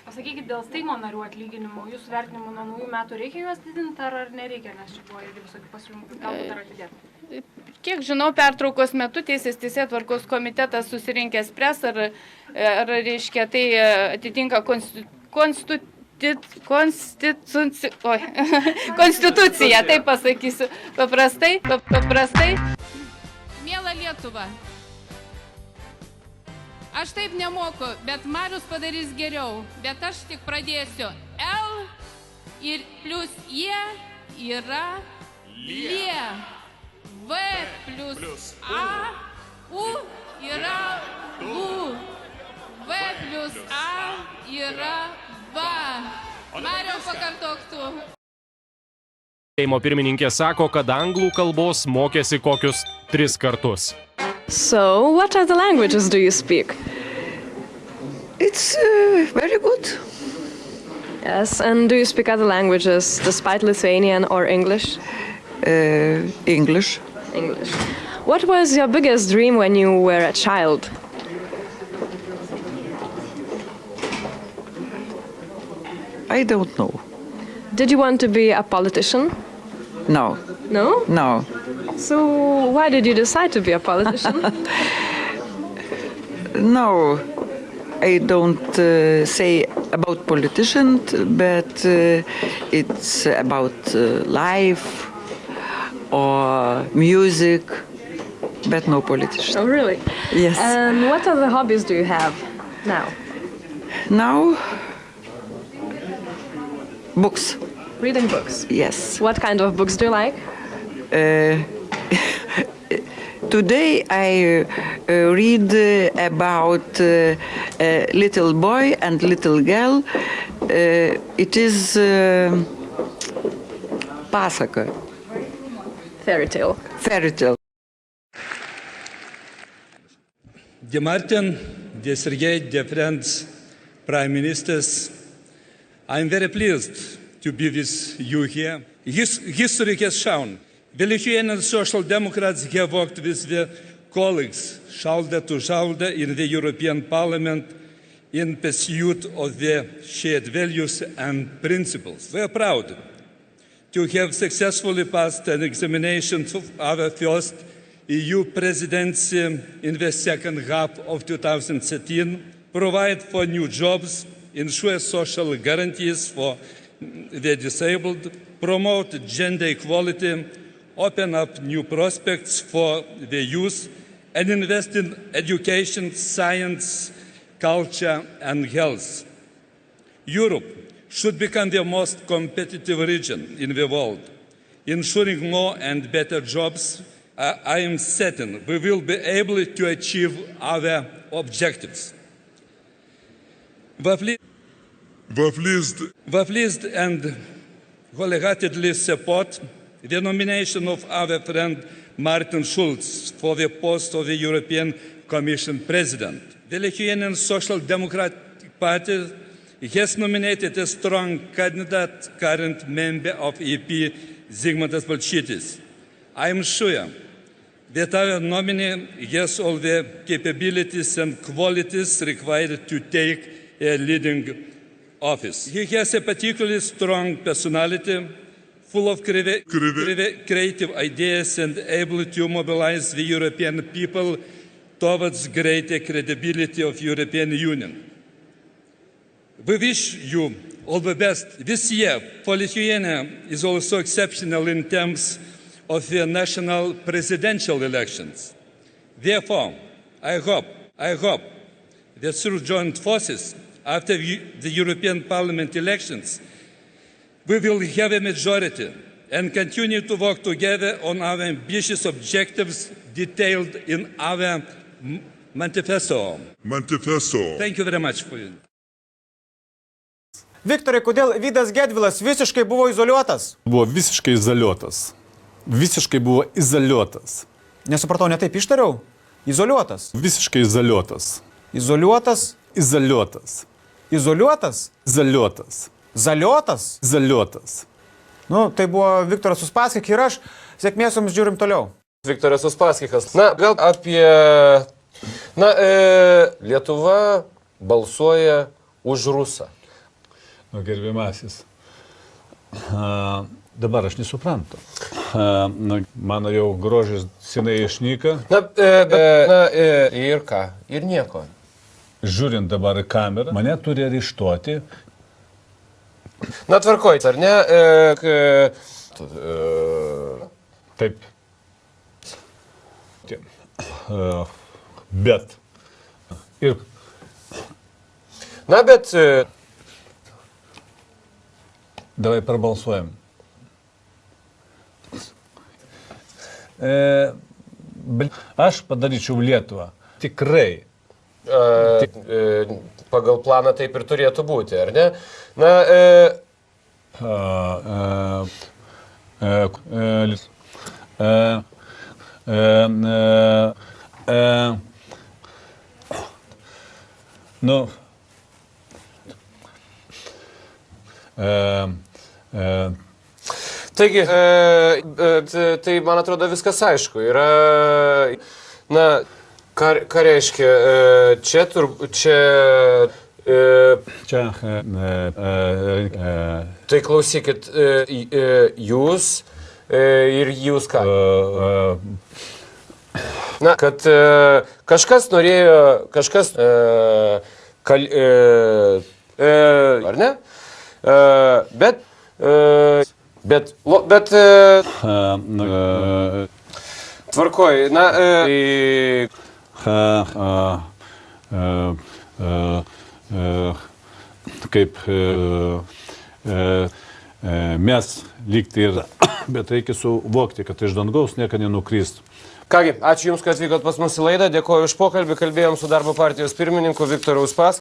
Pasakykit, dėl Seimo narių atlyginimų, jūsų vertinimų nuo naujų metų reikia juos didinti ar nereikia, nes čia buvo irgi visokių pasiūlymų, galbūt dar atidėti? Kiek žinau, pertraukos metu Teisėtvarkos komitetas susirinkęs spręs, ar reiškia, tai atitinka konstituciją, taip pasakysiu, paprastai. Miela Lietuva, aš taip nemoku, bet Marius padarys geriau, bet aš tik pradėsiu. L ir plus J yra Lie. V plus A, U yra U. V plus A yra V. Mario, pakartok tu. Seimo pirmininkė sako, kad anglų kalbos mokėsi kokius 3 kartus. So, what other languages do you speak? It's very good. Yes, and do you speak other languages despite Lithuanian or English? English. English. What was your biggest dream when you were a child? I don't know. Did you want to be a politician? No. No? No. So, why did you decide to be a politician? No. I don't say about politicians, but it's about life or music, but no politician. Oh, really? Yes. And what other hobbies do you have now? Now, books. Reading books. Yes. What kind of books do you like? Today I read about a little boy and little girl. It is pasaka. Fairy tale. Fairy tale. Dear Martin, dear Sergei, dear friends, Prime Ministers, I'm very pleased to be with you here. History has shown the Lithuanian Social Democrats have worked with their colleagues shoulder to shoulder in the European Parliament in pursuit of their shared values and principles. We are proud to have successfully passed an examination of our first EU presidency in the second half of 2013, provide for new jobs, ensure social guarantees for the disabled, promote gender equality, open up new prospects for the youth, and invest in education, science, culture, and health. Europe should become the most competitive region in the world. Ensuring more and better jobs, I am certain we will be able to achieve our objectives. We're pleased and wholeheartedly support the nomination of our friend Martin Schulz for the post of the European Commission President. The Lithuanian Social Democratic Party has nominated a strong candidate, current member of EP, Zigmantas Balčytis. I am sure that our nominee has all the capabilities and qualities required to take a leading office. He has a particularly strong personality, full of creative ideas and able to mobilize the European people towards greater credibility of European Union. We wish you all the best. This year for Lithuania is also exceptional in terms of the national presidential elections. Therefore, I hope that through joint forces after the European Parliament elections, we will have a majority and continue to work together on our ambitious objectives detailed in our manifesto. Thank you very much for you. Viktorai, kodėl Vydas Gedvilas visiškai buvo izoliuotas? Buvo visiškai izoliuotas. Visiškai buvo izoliuotas. Nesupratau, ne taip ištariau? Izoliuotas. Visiškai izoliuotas. Izoliuotas. Izoliuotas. Izoliuotas? Izoliuotas. Zaliotas? Izoliuotas. Nu, tai buvo Viktoras Uspaskich ir aš. Sėkmės jums, žiūrim toliau. Viktoras Uspaskichas. Na, gal apie... Lietuva balsuoja už rusą. gerbiamasis. Dabar aš nesuprantu. Mano jau grožis senai išnyka. Ir ką? Ir nieko. Žiūrint dabar į kamerą, mane turi areštuoti. Na, tvarkoj, ar ne? Taip. Bet. Ir. Na, bet. Davai prabalsuojam. Aš padaryčiau Lietuvą. Tikrai. Pagal planą taip ir turėtų būti, ar ne? Na, nu, taigi, tai man atrodo viskas aišku. Yra, na, ką reiškia, čia turbūt, tai klausykit, jūs ir jūs ką? Na, kad kažkas norėjo, ar ne? Bet tvarkoj, na, kaip mes lygti ir, bet reikia suvokti, kad iš dangaus nieka nenukristų. Kągi, ačiū Jums, kad atvykot pas mus į laidą, dėkoju už pokalbį, kalbėjom su darbo partijos pirmininku Viktoru Uspaskichu.